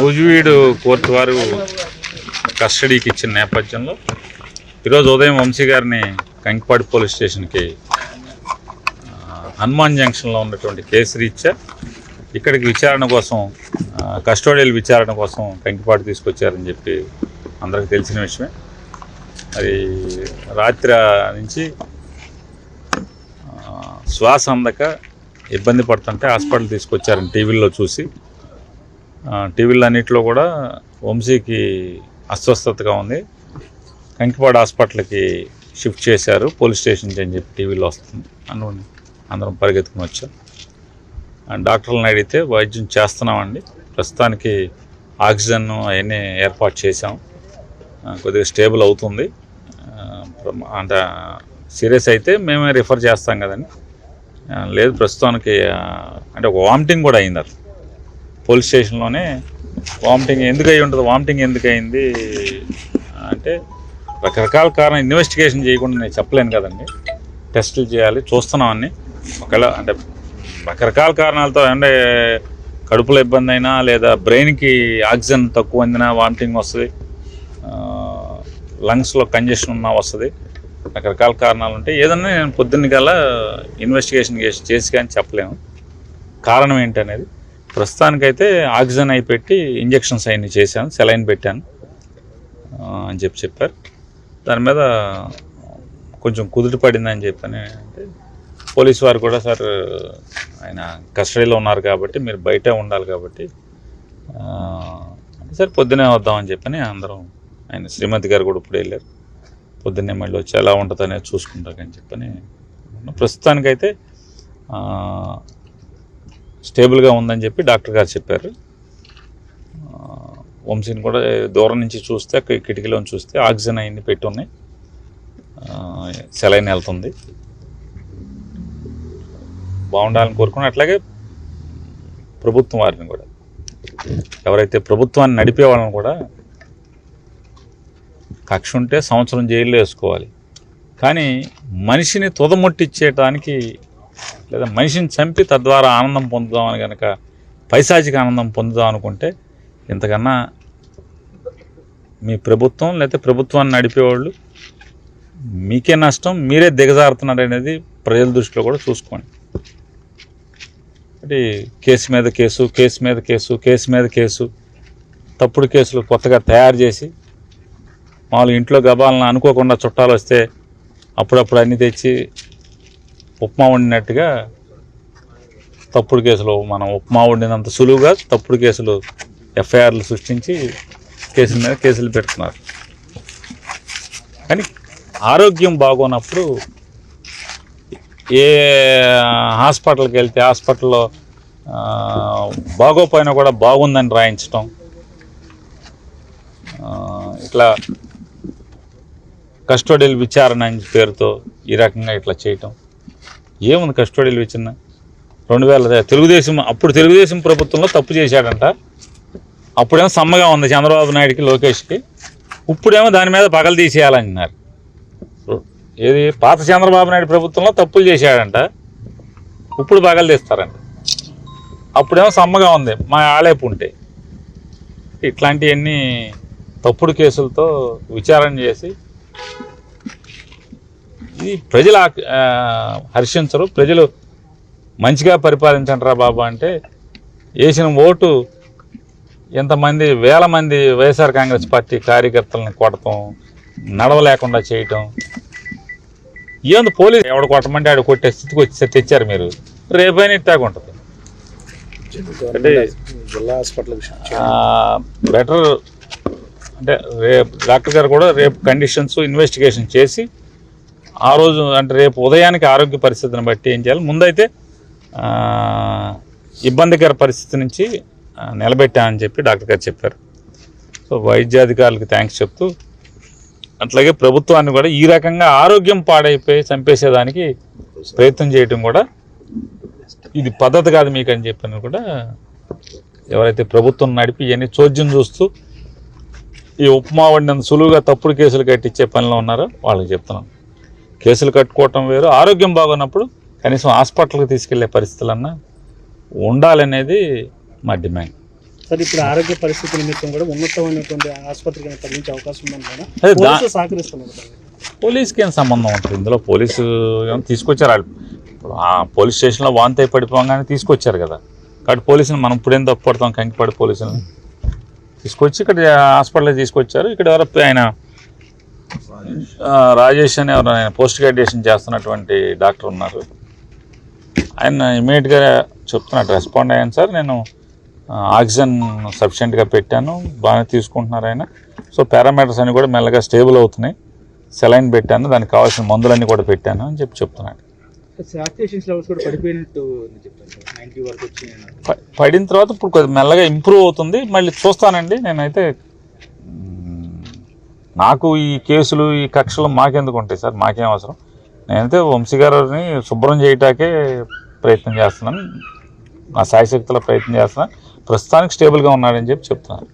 Nuzvid court వారు కస్టడీకి ఇచ్చిన నేపథ్యంలో ఈరోజు ఉదయం వంశీ గారిని కంకిపాడు పోలీస్ స్టేషన్కి హనుమాన్ జంక్షన్లో ఉన్నటువంటి కేసు రీత్యా ఇక్కడికి విచారణ కోసం కస్టోడియల్ విచారణ కోసం కంకిపాడు తీసుకొచ్చారని చెప్పి అందరికీ తెలిసిన విషయమే. అది రాత్రి నుంచి శ్వాస అందక ఇబ్బంది పడుతుంటే హాస్పిటల్ తీసుకొచ్చారని టీవీల్లో చూసి, టీవీలో అన్నింటిలో కూడా వంశీకి అస్వస్థతగా ఉంది, కంకిపాడు హాస్పిటల్కి షిఫ్ట్ చేశారు పోలీస్ స్టేషన్కి అని చెప్పి టీవీలో వస్తుంది. అందరం పరిగెత్తుకుని వచ్చాం. డాక్టర్లను అడిగితే వైద్యం చేస్తున్నామండి, ప్రస్తుతానికి ఆక్సిజన్ అవన్నీ ఏర్పాటు చేసాం, కొద్దిగా స్టేబుల్ అవుతుంది, అంటే సీరియస్ అయితే మేమే రిఫర్ చేస్తాం కదండి, లేదు ప్రస్తుతానికి అంటే ఒక వామిటింగ్ కూడా అయింది. అది పోలీస్ స్టేషన్లోనే వామిటింగ్ ఎందుకు అయి ఉంటుంది, వామిటింగ్ ఎందుకు అయింది అంటే రకరకాల కారణం ఇన్వెస్టిగేషన్ చేయకుండా నేను చెప్పలేను కదండి, టెస్టులు చేయాలి, చూస్తున్నామని. ఒకవేళ అంటే రకరకాల కారణాలతో అంటే కడుపులో ఇబ్బంది అయినా లేదా బ్రెయిన్కి ఆక్సిజన్ తక్కువ అందినా వామిటింగ్ వస్తుంది, లంగ్స్లో కంజెషన్ ఉన్నా వస్తుంది, రకరకాల కారణాలు ఉంటాయి. ఏదన్నా నేను పొద్దున్న కల్లా ఇన్వెస్టిగేషన్ చేసి కానీ చెప్పలేము కారణం ఏంటనేది. ప్రస్తుతానికైతే ఆక్సిజన్ అయి పెట్టి ఇంజెక్షన్స్ అవన్నీ చేశాను, సెలైన్ పెట్టాను అని చెప్పారు. దాని మీద కొంచెం కుదుట పడిందని చెప్పని అంటే పోలీసు వారు కూడా సార్ ఆయన కస్టడీలో ఉన్నారు కాబట్టి మీరు బయటే ఉండాలి కాబట్టి సార్ పొద్దునే వద్దామని చెప్పని అందరం, ఆయన శ్రీమతి గారు కూడా ఇప్పుడు వెళ్ళారు, పొద్దున్నే మళ్ళీ వచ్చి ఎలా ఉంటుంది అనేది చూసుకుంటాకని చెప్పని. ప్రస్తుతానికైతే స్టేబుల్గా ఉందని చెప్పి డాక్టర్ గారు చెప్పారు. వంశీని కూడా దూరం నుంచి చూస్తే కిటికీలో చూస్తే ఆక్సిజన్ అవన్నీ పెట్టి ఉన్నాయి, సెలైన్ వెళ్తుంది, బాగుండాలని కోరుకుని. అట్లాగే ప్రభుత్వం వారిని కూడా, ఎవరైతే ప్రభుత్వాన్ని నడిపే వాళ్ళని కూడా కక్ష ఉంటే సంవత్సరం జైల్లో వేసుకోవాలి, కానీ మనిషిని తుదముట్టించేయటానికి లేదా మనిషిని చంపి తద్వారా ఆనందం పొందుదామని కనుక పైశాచిక ఆనందం పొందుదాం అనుకుంటే ఇంతకన్నా మీ ప్రభుత్వం లేకపోతే ప్రభుత్వాన్ని నడిపేవాళ్ళు మీకే నష్టం, మీరే దిగజారుతున్నారు అనేది ప్రజల దృష్టిలో కూడా చూసుకోండి. అంటే కేసు మీద కేసు, కేసు మీద కేసు, కేసు మీద కేసు, తప్పుడు కేసులు కొత్తగా తయారు చేసి మామూలు ఇంట్లో గబాలను అనుకోకుండా చుట్టాలు వస్తే అప్పుడప్పుడు అన్నీ తెచ్చి ఉప్మా వండినట్టుగా తప్పుడు కేసులు, మనం ఉప్మా వండినంత సులువుగా తప్పుడు కేసులు ఎఫ్ఐఆర్లు సృష్టించి కేసుల మీద కేసులు పెడుతున్నారు. కానీ ఆరోగ్యం బాగోనప్పుడు ఏ హాస్పిటల్కి వెళ్తే హాస్పిటల్లో బాగోపోయినా కూడా బాగుందని రాయించటం, ఇట్లా కస్టోడియల్ విచారణ అని పేరుతో ఈ రకంగా ఇట్లా చేయటం ఏముంది. కస్టోడియల్ విచారణ 2000 తెలుగుదేశం ప్రభుత్వంలో తప్పు చేశాడంట, అప్పుడేమో సమ్మగా ఉంది చంద్రబాబు నాయుడికి లోకేష్కి, ఇప్పుడేమో దాని మీద పగలు తీసేయాలంటున్నారు. ఏది పాత చంద్రబాబు నాయుడు ప్రభుత్వంలో తప్పులు చేశాడంట, ఇప్పుడు పగలు తీస్తారంట, అప్పుడేమో సమ్మగా ఉంది మా ఆలేపు ఉంటే. ఇట్లాంటివన్నీ తప్పుడు కేసులతో విచారణ చేసి ఇది ప్రజలు హర్షించరు. ప్రజలు మంచిగా పరిపాలించండిరా బాబు అంటే వేసిన ఓటు ఎంతమంది వేల మంది వైఎస్ఆర్ కాంగ్రెస్ పార్టీ కార్యకర్తలను కొడతాం, నడవలేకుండా చేయటం. ఏముంది పోలీసు ఎవడు కొట్టమంటే ఆడు కొట్టే స్థితికి వచ్చి తెచ్చారు మీరు, రేపైనా ఇట్టాగా ఉంటుంది. అంటే జిల్లా హాస్పిటల్ బెటర్ అంటే రేపు డాక్టర్ గారు కూడా రేపు కండిషన్స్ ఇన్వెస్టిగేషన్ చేసి ఆ రోజు అంటే రేపు ఉదయానికి ఆరోగ్య పరిస్థితిని బట్టి ఏం చేయాలి, ముందైతే ఇబ్బందికర పరిస్థితి నుంచి నిలబెట్టామని చెప్పి డాక్టర్ గారు చెప్పారు. సో వైద్యాధికారులకు థ్యాంక్స్ చెప్తూ, అట్లాగే ప్రభుత్వాన్ని కూడా ఈ రకంగా ఆరోగ్యం పాడైపోయి చంపేసేదానికి ప్రయత్నం చేయటం కూడా ఇది పద్ధతి కాదు మీకు అని చెప్పని కూడా ఎవరైతే ప్రభుత్వం నడిపి ఇవన్నీ చోద్యం చూస్తూ ఈ ఉప్మా వండినంత సులువుగా తప్పుడు కేసులు కట్టించే పనిలో ఉన్నారో వాళ్ళకి చెప్తున్నాను. కేసులు కట్టుకోవటం వేరు, ఆరోగ్యం బాగున్నప్పుడు కనీసం హాస్పిటల్కి తీసుకెళ్లే పరిస్థితులన్నా ఉండాలనేది మా డిమాండ్. సార్ ఇప్పుడు ఆరోగ్య పరిస్థితి నిమిత్తం కూడా ఉన్నతమైనటువంటి ఆసుపత్రికి తరలించే అవకాశం ఉందంటారా? అదే పోలీసులు సహకరిస్తున్నారు సార్. పోలీస్కి ఏం సంబంధం ఉంటుంది ఇందులో? పోలీసు ఏమో తీసుకొచ్చారు వాళ్ళు. ఇప్పుడు ఆ పోలీస్ స్టేషన్లో వాంతి అయి పడిపోగానే తీసుకొచ్చారు కదా. కాబట్టి పోలీసులు మనం ఇప్పుడేం తప్పుపడతాం? కంకిపాడు పోలీసులను తీసుకొచ్చి ఇక్కడ హాస్పిటల్కి తీసుకొచ్చారు. ఇక్కడ ఎవరో ఆయన రాజేష్ అని ఎవరు ఆయన పోస్ట్ గ్రాడ్యుయేషన్ చేస్తున్నటువంటి డాక్టర్ ఉన్నారు. ఆయన ఇమీడియట్గా చెప్తున్నాడు, రెస్పాండ్ అయ్యాను సార్, నేను ఆక్సిజన్ సఫిషియెంట్గా పెట్టాను, బాగానే తీసుకుంటున్నారు ఆయన. సో పారామీటర్స్ అన్నీ కూడా మెల్లగా స్టేబుల్ అవుతున్నాయి, సెలైన్ పెట్టాను, దానికి కావాల్సిన మందులన్నీ కూడా పెట్టాను అని చెప్తున్నాడు. పడిన తర్వాత ఇప్పుడు కొద్దిగా మెల్లగా ఇంప్రూవ్ అవుతుంది. మళ్ళీ చూస్తానండి. నేనైతే నాకు ఈ కేసులు ఈ కక్షలు మాకెందుకు ఉంటాయి సార్? మాకేం అవసరం? నేనైతే వంశీ గారిని శుభ్రం చేయటాకే ప్రయత్నం చేస్తున్నాను, నా శాయశక్తిలో ప్రయత్నం చేస్తున్నాను. ప్రస్తుతానికి స్టేబుల్గా ఉన్నాడని చెప్తున్నాను.